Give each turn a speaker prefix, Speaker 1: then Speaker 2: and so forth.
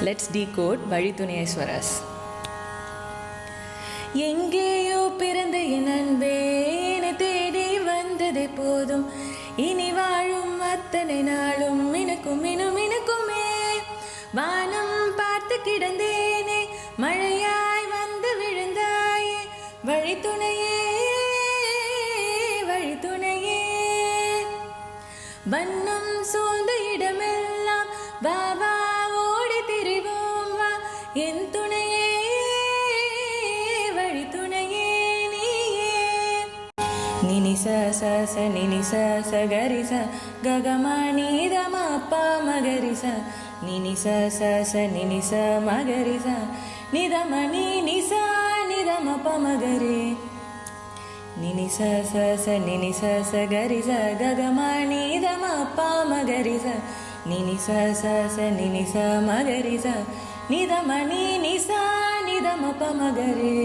Speaker 1: Let's decode வழித்துணையேஸ்வரஸ். எங்கேயோ பிறந்த என் அன்பே என்னை தேடி வந்ததே போதும், இனி வாழும் அத்தனை நாளும் எனக்கும் எனக்குமே. வானம் பார்த்து கிடந்தேனே, மழையாய் வந்து விழுந்தாயே, வழித்துணையே வழித்துணையே. வண்ணம் சூழ்ந்த இடமெல்லாம் வா வா ஓடி திரிவோம் வா, என் துணையே வழித்துணையே நீயே. நினி ச ச ச நினி ச ச கரி ச ககமா நீதம அப்பா மகரி ச, நினி ச ச ச நினி ச மகரி ச நிதம நீ ச நிதம ப மகரி. நினி ச ச ச நினி ச ச கரி ச ககமா நீதம அப்பா மகரி ச, நினி ச ச ச நினி ச மகரி ச நிதம நீ ச நிதம ப மகரி.